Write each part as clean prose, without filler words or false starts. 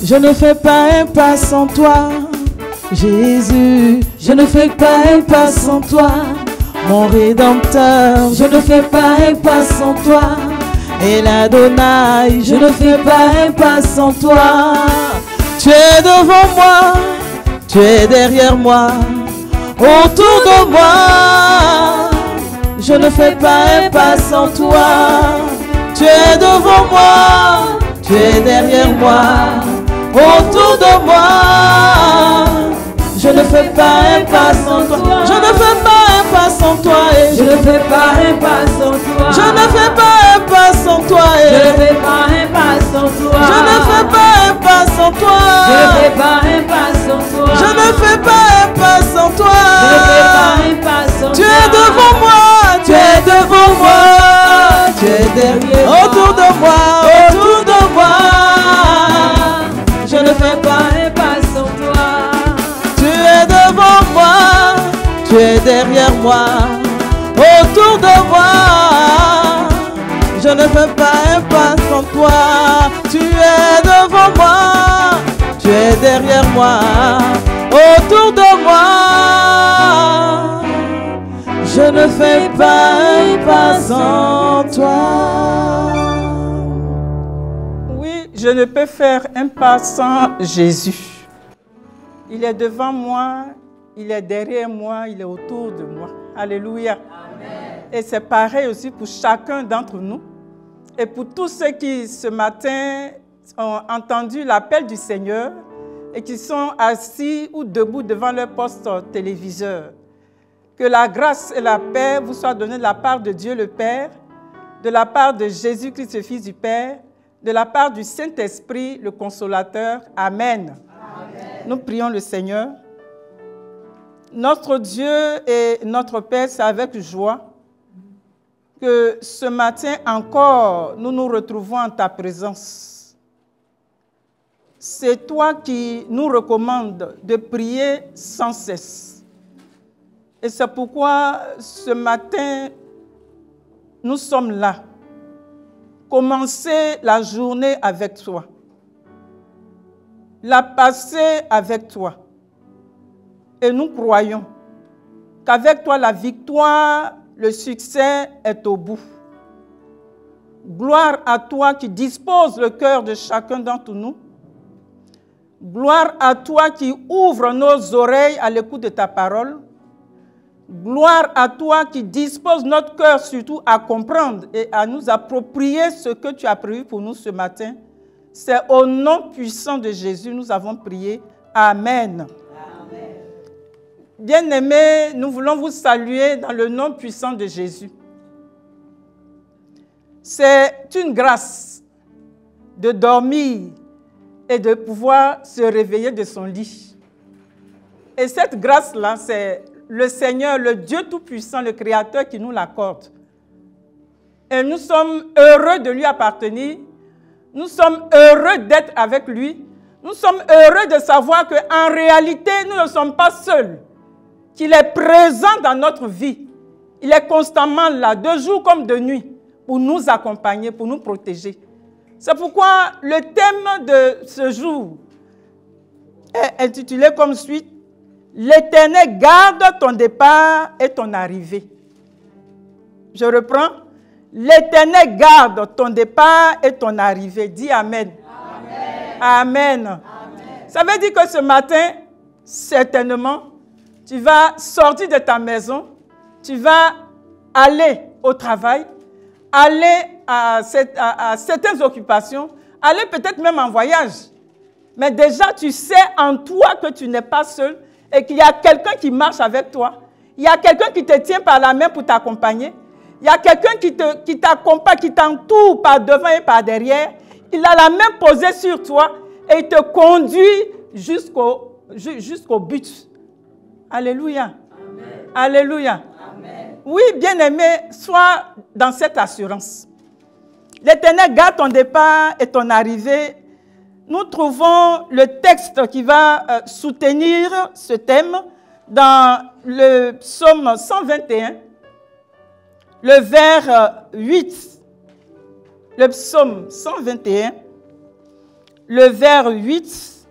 Je ne fais pas un pas sans toi, Jésus. Je ne fais pas un pas sans toi, mon Rédempteur. Je ne fais pas un pas sans toi, et l'Adonai. Je ne fais pas un pas sans toi. Tu es devant moi, tu es derrière moi, autour de moi. Je ne fais pas un pas sans toi. Tu es devant moi, tu es derrière moi, autour de moi. Je ne fais pas un pas sans toi. Je ne fais pas un pas sans toi. Je ne fais pas un pas sans toi. Je ne fais pas un pas sans toi. Je ne fais pas un pas sans toi. Je ne fais pas un pas sans toi. Je ne fais pas un pas sans toi. Je ne fais pas un pas sans toi. Je ne fais pas un pas sans toi. Tu es devant moi, tu es devant moi, tu es derrière, autour de moi, autour de moi. Je ne fais pas un pas sans toi. Tu es devant moi, tu es derrière moi, autour de moi. Je ne fais pas un pas sans toi. Tu es devant moi, tu es derrière moi, autour de moi. Je ne fais pas un pas sans toi. Oui, je ne peux faire un pas sans Jésus. Il est devant moi, il est derrière moi, il est autour de moi. Alléluia. Amen. Et c'est pareil aussi pour chacun d'entre nous. Et pour tous ceux qui, ce matin, ont entendu l'appel du Seigneur et qui sont assis ou debout devant leur poste téléviseur. Que la grâce et la paix vous soient données de la part de Dieu le Père, de la part de Jésus-Christ, le Fils du Père, de la part du Saint-Esprit, le Consolateur. Amen. Amen. Nous prions le Seigneur. Notre Dieu et notre Père, c'est avec joie que ce matin encore, nous nous retrouvons en ta présence. C'est toi qui nous recommandes de prier sans cesse. Et c'est pourquoi ce matin, nous sommes là. Commencer la journée avec toi. La passer avec toi. Et nous croyons qu'avec toi, la victoire, le succès est au bout. Gloire à toi qui dispose le cœur de chacun d'entre nous. Gloire à toi qui ouvre nos oreilles à l'écoute de ta parole. Gloire à toi qui dispose notre cœur surtout à comprendre et à nous approprier ce que tu as prévu pour nous ce matin. C'est au nom puissant de Jésus nous avons prié. Amen. Amen. Bien-aimés, nous voulons vous saluer dans le nom puissant de Jésus. C'est une grâce de dormir et de pouvoir se réveiller de son lit. Et cette grâce-là, c'est le Seigneur, le Dieu Tout-Puissant, le Créateur qui nous l'accorde. Et nous sommes heureux de lui appartenir. Nous sommes heureux d'être avec lui. Nous sommes heureux de savoir qu'en réalité, nous ne sommes pas seuls. Qu'il est présent dans notre vie. Il est constamment là, de jour comme de nuit, pour nous accompagner, pour nous protéger. C'est pourquoi le thème de ce jour est intitulé comme suit: L'Éternel garde ton départ et ton arrivée. Je reprends. L'Éternel garde ton départ et ton arrivée. Dis Amen. Amen. Amen. Amen. Ça veut dire que ce matin, certainement, tu vas sortir de ta maison, tu vas aller au travail, aller à certaines occupations, aller peut-être même en voyage. Mais déjà, tu sais en toi que tu n'es pas seul et qu'il y a quelqu'un qui marche avec toi. Il y a quelqu'un qui te tient par la main pour t'accompagner. Il y a quelqu'un qui t'accompagne, qui t'entoure par devant et par derrière. Il a la main posée sur toi et il te conduit jusqu'au but. Alléluia. Amen. Alléluia. Amen. Oui, bien-aimé, sois dans cette assurance. L'Éternel garde ton départ et ton arrivée. Nous trouvons le texte qui va soutenir ce thème dans le psaume 121, le vers 8. Le psaume 121, le vers 8.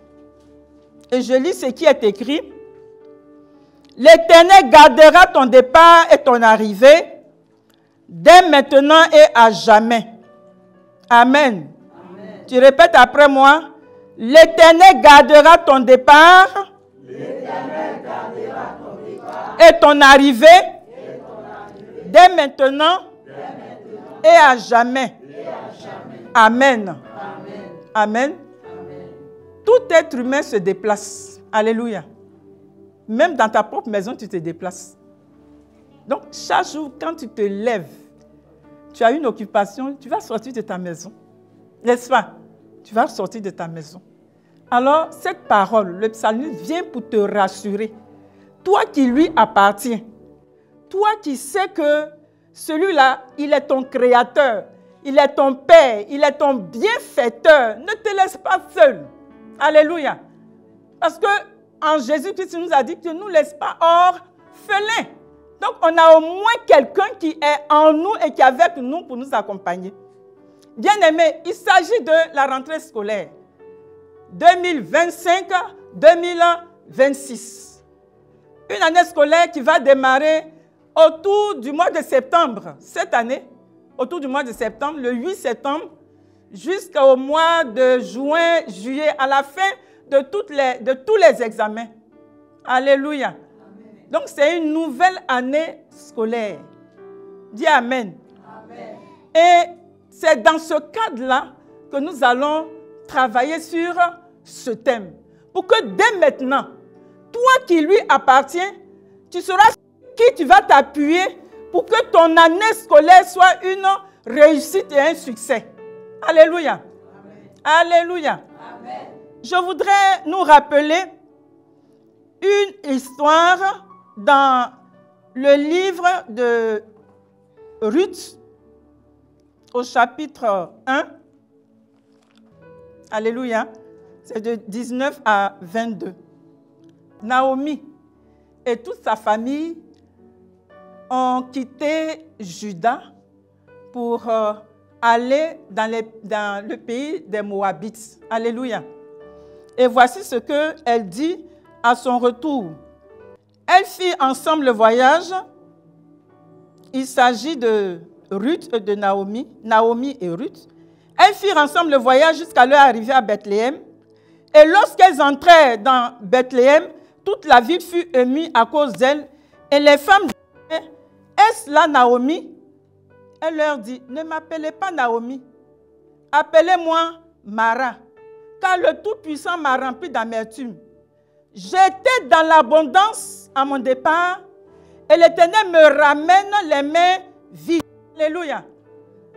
Et je lis ce qui est écrit. L'Éternel gardera ton départ et ton arrivée dès maintenant et à jamais. Amen. Amen. Tu répètes après moi. L'Éternel gardera ton départ, et ton arrivée, dès maintenant, et à jamais. Amen. Amen. Amen. Tout être humain se déplace. Alléluia. Même dans ta propre maison, tu te déplaces. Donc, chaque jour, quand tu te lèves, tu as une occupation, tu vas sortir de ta maison. N'est-ce pas? Tu vas sortir de ta maison. Alors, cette parole, le psalmiste vient pour te rassurer. Toi qui lui appartiens, toi qui sais que celui-là, il est ton créateur, il est ton père, il est ton bienfaiteur. Ne te laisse pas seul. Alléluia. Parce que en Jésus-Christ, il nous a dit qu'il ne nous laisse pas orphelins. Donc, on a au moins quelqu'un qui est en nous et qui est avec nous pour nous accompagner. Bien-aimés, il s'agit de la rentrée scolaire 2025-2026. Une année scolaire qui va démarrer autour du mois de septembre, cette année, autour du mois de septembre, le 8 septembre, jusqu'au mois de juin, juillet, à la fin de tous les examens. Alléluia. Amen. Donc, c'est une nouvelle année scolaire. Dis Amen. Amen. Et c'est dans ce cadre-là que nous allons travailler sur ce thème. Pour que dès maintenant, toi qui lui appartiens, tu sauras qui tu vas t'appuyer pour que ton année scolaire soit une réussite et un succès. Alléluia. Amen. Alléluia. Amen. Je voudrais nous rappeler une histoire dans le livre de Ruth, au chapitre 1. Alléluia. C'est de 19 à 22. Naomi et toute sa famille ont quitté Juda pour aller dans le pays des Moabites. Alléluia. Et voici ce qu'elle dit à son retour. Elle fit ensemble le voyage. Il s'agit de Ruth et de Naomi et Ruth. Elles firent ensemble le voyage jusqu'à leur arrivée à Bethléem. Et lorsqu'elles entrèrent dans Bethléem, toute la ville fut émue à cause d'elles. Et les femmes disaient, est-ce là Naomi? Elle leur dit, ne m'appelez pas Naomi, appelez-moi Mara, car le Tout-Puissant m'a rempli d'amertume. J'étais dans l'abondance à mon départ, et l'Éternel me ramène les mains vides. Alléluia.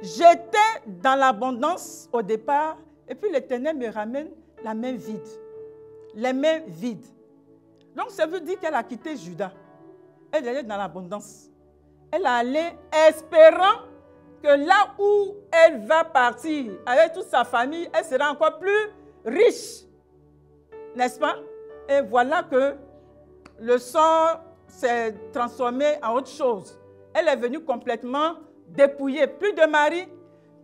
J'étais dans l'abondance au départ, et puis l'Éternel me ramène la main vide. Les mains vides. Donc ça veut dire qu'elle a quitté Juda. Elle est allée dans l'abondance. Elle est allée espérant que là où elle va partir, avec toute sa famille, elle sera encore plus riche. N'est-ce pas? Et voilà que le sort s'est transformé en autre chose. Elle est venue complètement dépouillée. Plus de mari,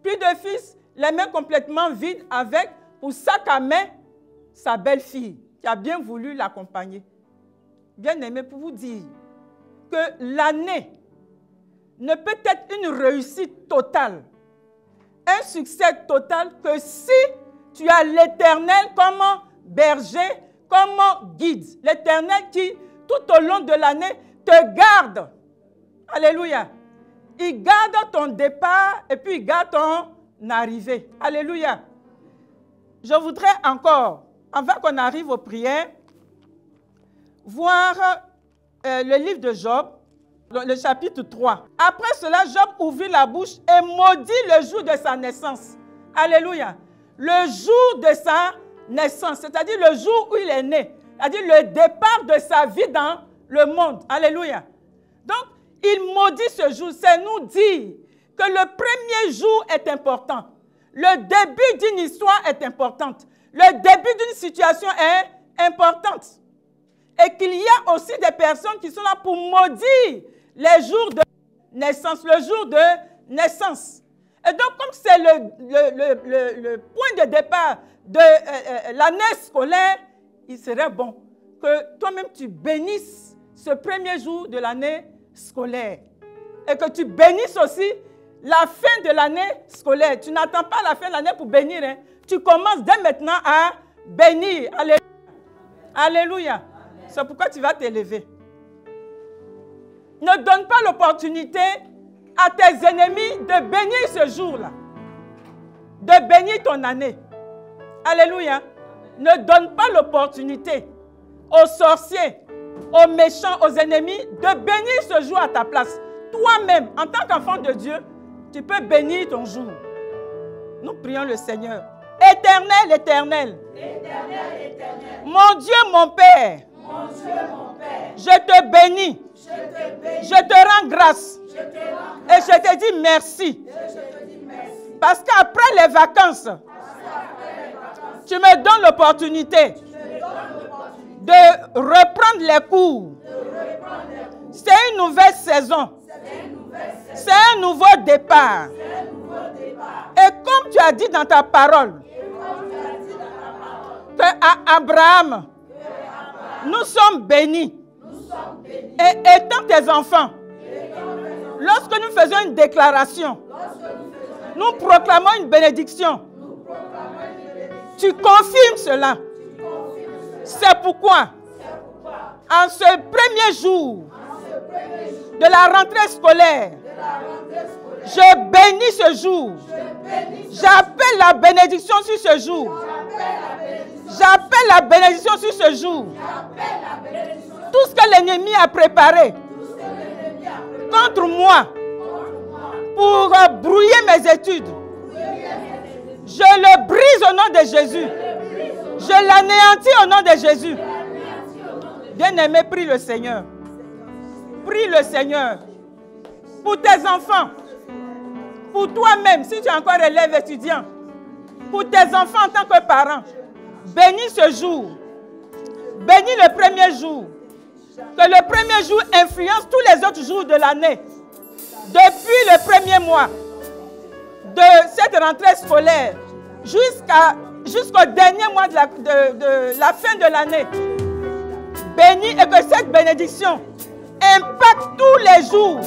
plus de fils, les mains complètement vides avec, pour sac à main, sa belle-fille qui a bien voulu l'accompagner. Bien aimé, pour vous dire que l'année ne peut être une réussite totale, un succès total que si tu as l'Éternel comme berger, comme guide. L'Éternel qui, tout au long de l'année, te garde. Alléluia. Il garde ton départ et puis il garde ton arrivée. Alléluia. Je voudrais encore, avant qu'on arrive aux prières, voir le livre de Job, le chapitre 3. Après cela, Job ouvrit la bouche et maudit le jour de sa naissance. Alléluia. Le jour de sa naissance, c'est-à-dire le jour où il est né. C'est-à-dire le départ de sa vie dans le monde. Alléluia. Donc, il maudit ce jour. C'est nous dire que le premier jour est important. Le début d'une histoire est important. Le début d'une situation est importante. Et qu'il y a aussi des personnes qui sont là pour maudire les jours de naissance, le jour de naissance. Et donc, comme c'est le point de départ de l'année scolaire, il serait bon que toi-même tu bénisses ce premier jour de l'année scolaire. Et que tu bénisses aussi la fin de l'année scolaire. Tu n'attends pas la fin de l'année pour bénir. Hein. Tu commences dès maintenant à bénir. Alléluia. Alléluia. C'est pourquoi tu vas t'élever. Ne donne pas l'opportunité à tes ennemis de bénir ce jour-là. De bénir ton année. Alléluia. Ne donne pas l'opportunité aux sorciers, aux méchants, aux ennemis de bénir ce jour à ta place. Toi-même, en tant qu'enfant de Dieu, tu peux bénir ton jour. Nous prions le Seigneur. Éternel, éternel. Éternel, éternel. Mon Dieu, mon Père. Mon Dieu, mon Père. Je te bénis. Je te bénis. Je te rends grâce. Je te rends Et je te dis merci. Et je te dis merci. Parce qu'après les vacances, tu me donnes l'opportunité de reprendre les cours. C'est une nouvelle saison. C'est un nouveau départ. Et comme tu as dit dans ta parole, que Abraham, nous sommes bénis. Et étant tes enfants, lorsque nous faisons une déclaration, nous proclamons une bénédiction. Tu confirmes cela. C'est pourquoi, en ce premier jour de la rentrée scolaire, je bénis ce jour. J'appelle la bénédiction sur ce jour. J'appelle la bénédiction sur ce jour. Tout ce que l'ennemi a préparé contre moi pour brouiller mes études, je le brise au nom de Jésus. Je l'anéantis au nom de Jésus. Bien-aimé, prie le Seigneur. Prie le Seigneur. Pour tes enfants. Pour toi-même, si tu es encore élève étudiant. Pour tes enfants en tant que parent. Bénis ce jour. Bénis le premier jour. Que le premier jour influence tous les autres jours de l'année. Depuis le premier mois de cette rentrée scolaire jusqu'au dernier mois de la fin de l'année. Bénis et que cette bénédiction impacte tous les jours.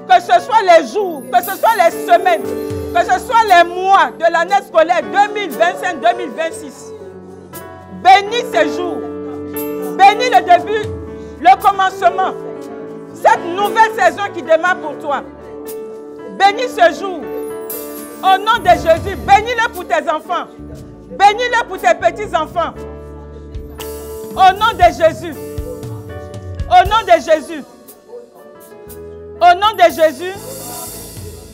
Que ce soit les jours, que ce soit les semaines, que ce soit les mois de l'année scolaire 2025-2026. Bénis ces jours. Bénis le début, le commencement. Cette nouvelle saison qui démarre pour toi. Bénis ce jour. Au nom de Jésus, bénis-le pour tes enfants. Bénis-le pour tes petits-enfants. Au nom de Jésus. Au nom de Jésus. Au nom de Jésus.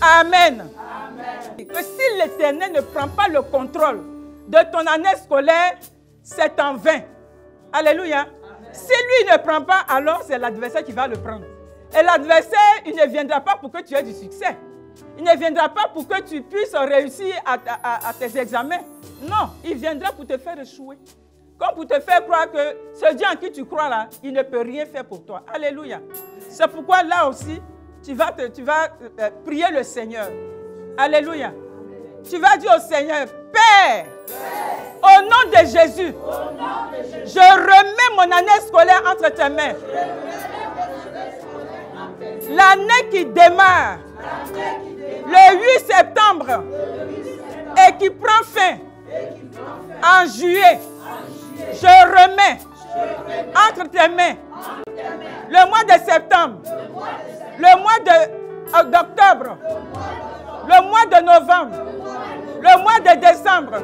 Amen. Amen. Que si l'Éternel ne prend pas le contrôle de ton année scolaire, c'est en vain. Alléluia. Amen. Si lui ne prend pas, alors c'est l'adversaire qui va le prendre. Et l'adversaire, il ne viendra pas pour que tu aies du succès. Il ne viendra pas pour que tu puisses réussir à tes examens. Non, il viendra pour te faire échouer. Comme pour te faire croire que ce Dieu en qui tu crois là, il ne peut rien faire pour toi. Alléluia. C'est pourquoi là aussi, tu vas prier le Seigneur. Alléluia. Tu vas dire au Seigneur, Père, au nom de Jésus, je remets mon année scolaire entre tes mains. L'année qui démarre le 8 septembre et qui prend fin en juillet, je remets entre tes mains le mois de septembre, le mois d'octobre, le mois de novembre, le mois de décembre,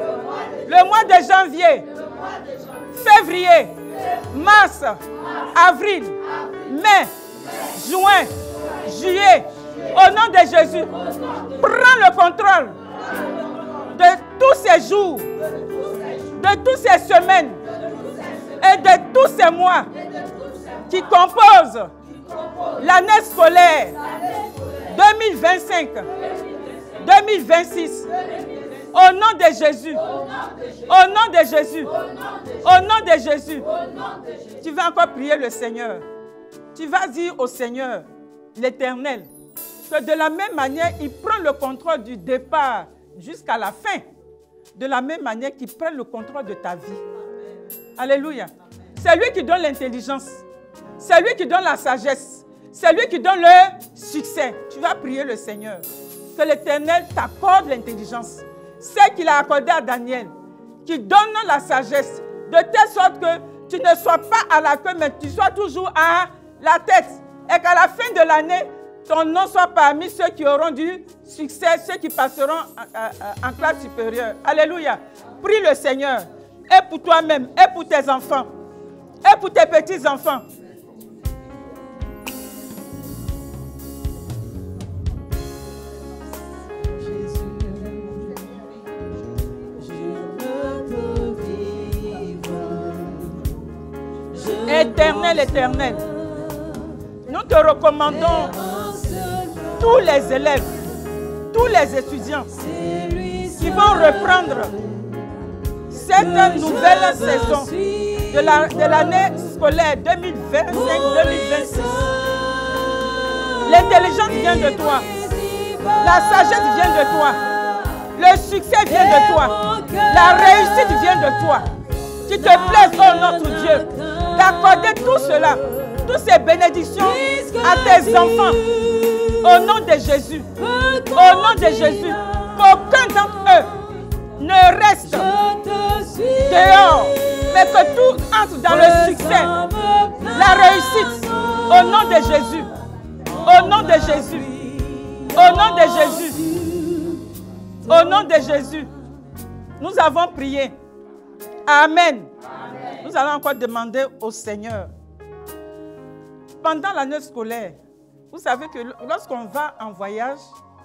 le mois de janvier, février, mars, avril, mai, juin, juillet, au nom de Jésus, prends le contrôle de tous ces jours, de toutes ces semaines et de tous ces mois qui composent l'année scolaire 2025-2026. Au nom de Jésus, au nom de Jésus, au nom de Jésus, tu vas encore prier le Seigneur. Tu vas dire au Seigneur, l'Éternel, que de la même manière, il prend le contrôle du départ jusqu'à la fin. De la même manière qu'il prend le contrôle de ta vie. Alléluia. C'est lui qui donne l'intelligence. C'est lui qui donne la sagesse. C'est lui qui donne le succès. Tu vas prier le Seigneur. Que l'Éternel t'accorde l'intelligence. C'est qu'il a accordé à Daniel. Qui donne la sagesse. De telle sorte que tu ne sois pas à la queue, mais tu sois toujours à la tête. Et qu'à la fin de l'année, ton nom soit parmi ceux qui auront du succès, ceux qui passeront en classe supérieure. Alléluia. Prie le Seigneur. Et pour toi-même, et pour tes enfants, et pour tes petits-enfants. Éternel, éternel, nous te recommandons tous les élèves, tous les étudiants qui vont reprendre cette nouvelle saison de l'année scolaire 2025-2026. L'intelligence vient de toi, la sagesse vient de toi, le succès vient de toi, la réussite vient de toi. Qu'il te plaise, oh notre Dieu, d'accorder tout cela, toutes ces bénédictions à tes enfants. Au nom de Jésus. Au nom de Jésus. Qu'aucun d'entre eux ne reste dehors, mais que tout entre dans le succès, la réussite. Au nom de Jésus. Au nom de Jésus. Au nom de Jésus. Au nom de Jésus. Nous avons prié. Amen. Amen. Nous allons encore demander au Seigneur. Pendant l'année scolaire, vous savez que lorsqu'on va en voyage,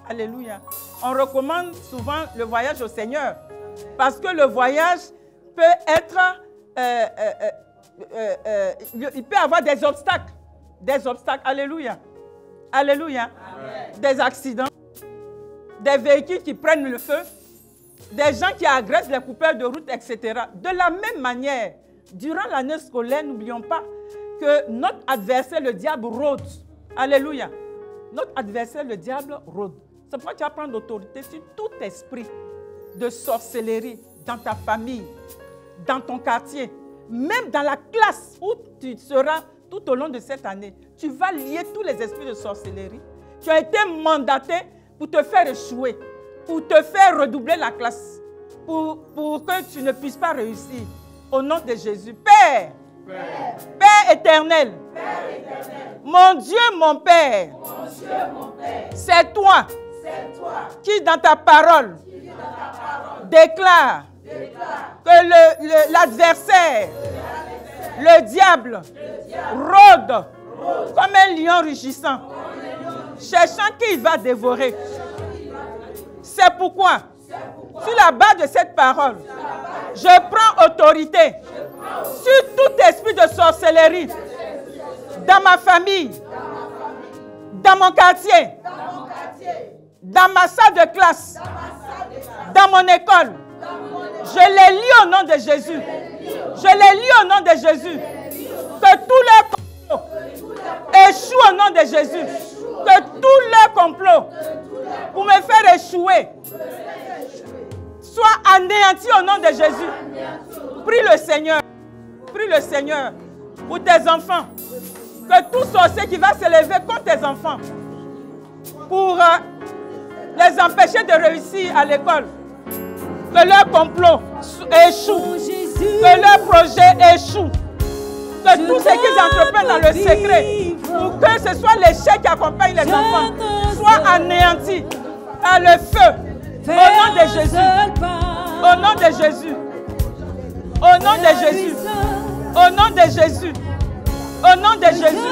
alléluia, on recommande souvent le voyage au Seigneur. Parce que le voyage peut être, il peut avoir des obstacles. Des obstacles, alléluia. Alléluia. Amen. Des accidents, des véhicules qui prennent le feu, des gens qui agressent les coupeurs de route, etc. De la même manière, durant l'année scolaire, n'oublions pas que notre adversaire, le diable, rôde. Alléluia. Notre adversaire, le diable, rôde. C'est pourquoi tu vas prendre l'autorité sur tout esprit de sorcellerie dans ta famille, dans ton quartier, même dans la classe où tu seras tout au long de cette année. Tu vas lier tous les esprits de sorcellerie qui ont été mandatés pour te faire échouer, pour te faire redoubler la classe, pour que tu ne puisses pas réussir. Au nom de Jésus. Père, Père éternel, mon Dieu, mon Père, c'est toi qui, dans ta parole, déclare que l'adversaire, le diable, rôde comme un lion rugissant, cherchant qui il va dévorer. C'est pourquoi, sur la base de cette parole, je prends autorité sur tout esprit de sorcellerie dans ma famille, dans mon quartier, dans ma salle de classe, dans mon école. Je les lis au nom de Jésus. Je les lis au nom de Jésus. Que tous leurs complots échouent au nom de Jésus. Que tous leurs complots pour me faire échouer soient anéantis au nom de Jésus. Prie le Seigneur. Prie le Seigneur pour tes enfants. Que tout sorcier qui va s'élever contre tes enfants pour les empêcher de réussir à l'école, que leur complot échoue, que leur projet échoue, que tout ce qu'ils entreprennent dans le secret, pour que ce soit l'échec qui accompagne les enfants, soit anéanti par le feu. Au nom de Jésus. Au nom de Jésus. Au nom de Jésus. Au nom de Jésus. Au nom de Jésus.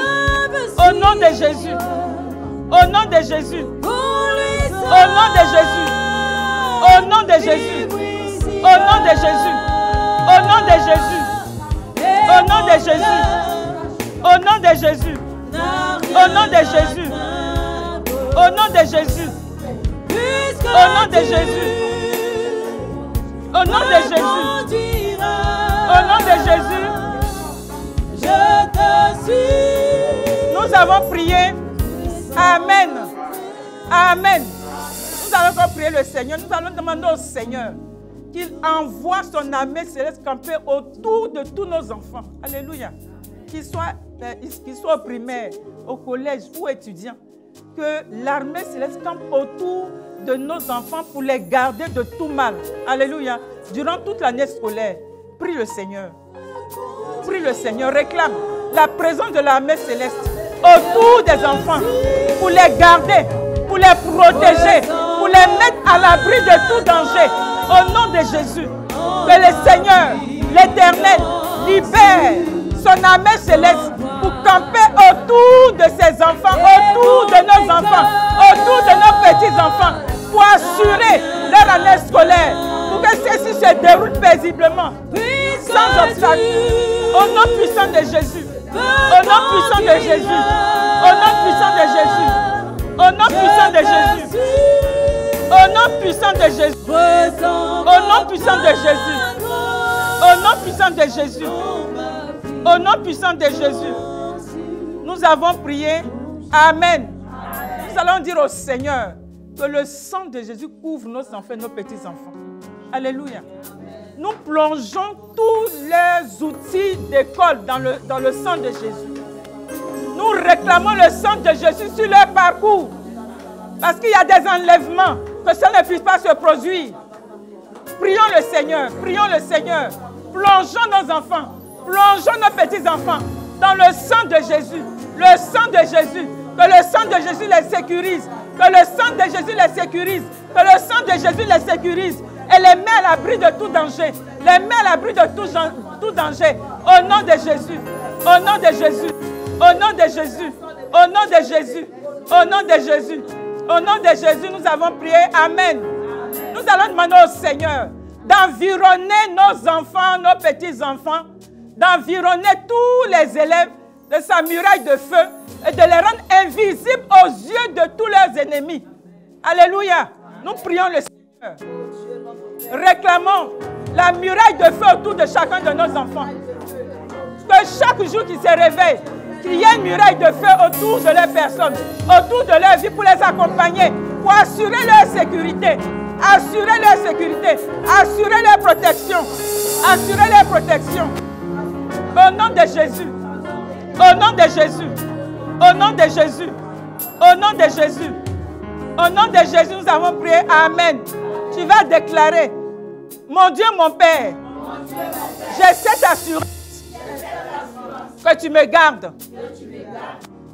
Au nom de Jésus. Au nom de Jésus. Au nom de Jésus. Au nom de Jésus. Au nom de Jésus. Au nom de Jésus. Au nom de Jésus. Au nom de Jésus. Au nom de Jésus. Au nom de Jésus. Au nom de Jésus. Au nom de Jésus. Au nom de Jésus. Je te suis. Nous avons prié. Amen. Amen. Nous allons encore prier le Seigneur. Nous allons demander au Seigneur qu'il envoie son armée céleste camper autour de tous nos enfants. Alléluia. Qu'ils soient au primaire, au collège ou étudiants. Que l'armée céleste campe autour de nos enfants pour les garder de tout mal. Alléluia. Durant toute l'année scolaire, prie le Seigneur. Prie le Seigneur. Réclame la présence de l'armée céleste autour des enfants pour les garder, pour les protéger, pour les mettre à l'abri de tout danger. Au nom de Jésus, que le Seigneur, l'Éternel, libère son armée céleste pour camper autour de ses enfants, autour de nos enfants, autour de nos petits-enfants, pour assurer leur année scolaire, pour que ceci se déroule paisiblement, sans obstacle. Au nom puissant de Jésus, au nom puissant de Jésus, au nom puissant de Jésus, au nom puissant de Jésus, au nom puissant de Jésus, au nom puissant de Jésus, au nom puissant de Jésus, au nom puissant de Jésus, nous avons prié. Amen. Nous allons dire au Seigneur que le sang de Jésus couvre nos enfants, nos petits-enfants. Alléluia. Nous plongeons tous les outils d'école dans le sang de Jésus. Nous réclamons le sang de Jésus sur leur parcours. Parce qu'il y a des enlèvements, que ça ne puisse pas se produire. Prions le Seigneur, prions le Seigneur. Plongeons nos enfants, plongeons nos petits-enfants dans le sang de Jésus. Le sang de Jésus. Que le sang de Jésus les sécurise. Que le sang de Jésus les sécurise. Que le sang de Jésus les sécurise. Et les met à l'abri de tout danger. Les met à l'abri de tout danger. Au nom de Jésus. Au nom de Jésus. Au nom de Jésus. Au nom de Jésus. Au nom de Jésus. Au nom de Jésus, nous avons prié. Amen. Nous allons demander au Seigneur d'environner nos enfants, nos petits-enfants, d'environner tous les élèves de sa muraille de feu et de les rendre invisibles aux yeux de tous leurs ennemis. Alléluia. Nous prions le Seigneur. Réclamons la muraille de feu autour de chacun de nos enfants. Que chaque jour qu'ils se réveillent, qu'il y ait une muraille de feu autour de leurs personnes, autour de leur vie pour les accompagner, pour assurer leur sécurité, assurer leur sécurité, assurer leur protection, assurer leur protection. Au nom de Jésus, au nom de Jésus, au nom de Jésus, au nom de Jésus, au nom de Jésus, nous avons prié. Amen. Tu vas déclarer, mon Dieu, mon Père, j'ai cette assurance que tu me gardes.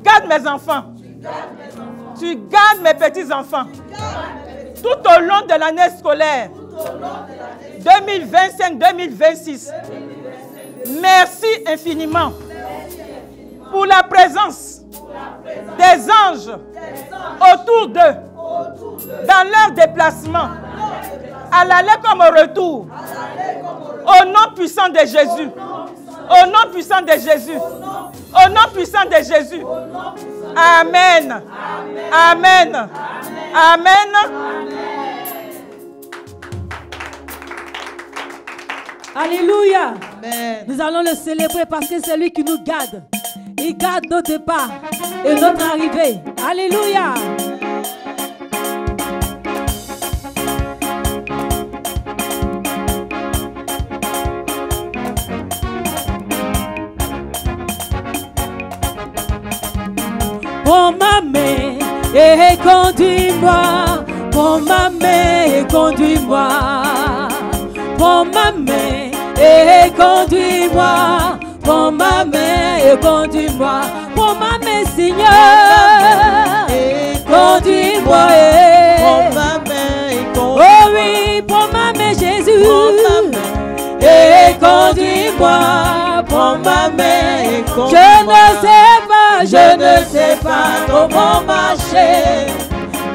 Garde mes enfants. Tu gardes mes petits-enfants. Tout au long de l'année scolaire 2025-2026. Merci infiniment pour la présence des anges autour d'eux, dans leur déplacement, à l'aller comme au retour. Au nom puissant de Jésus. Au nom puissant de Jésus. Au nom puissant de Jésus. Amen. Amen. Amen. Alléluia. Amen. Nous allons le célébrer parce que c'est lui qui nous garde. Il garde notre départ et notre arrivée. Alléluia. Prends ma main et conduis-moi. Prends ma main et conduis-moi. Prends ma main et conduis-moi. Prends ma main et conduis-moi. Prends ma main, Seigneur. Conduis-moi. Prends ma main et conduis-moi. Oh oui, prends ma main, Jésus. Prends ma main et conduis-moi. Prends ma main et conduis-moi. Je ne sais sais pas comment marcher.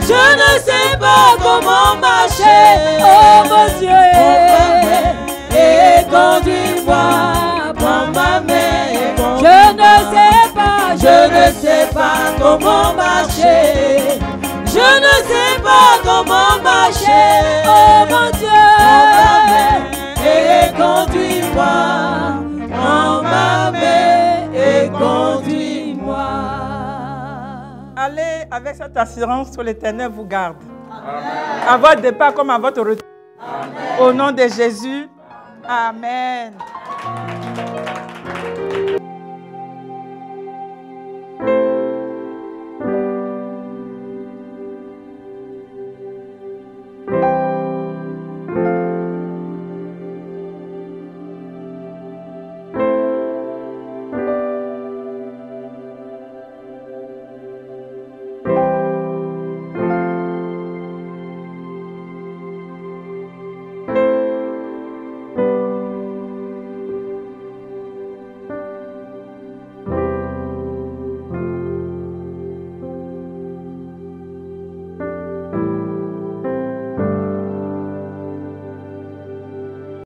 Je ne sais pas comment marcher. Oh mon Dieu, et conduis-moi, prends ma main. Je ne sais pas comment marcher. Je ne sais pas comment marcher. Oh mon Dieu, et conduis-moi, prends ma main et conduis-moi. Allez avec cette assurance que l'Éternel vous garde. À votre départ comme à votre retour. Amen. Au nom de Jésus. Amen.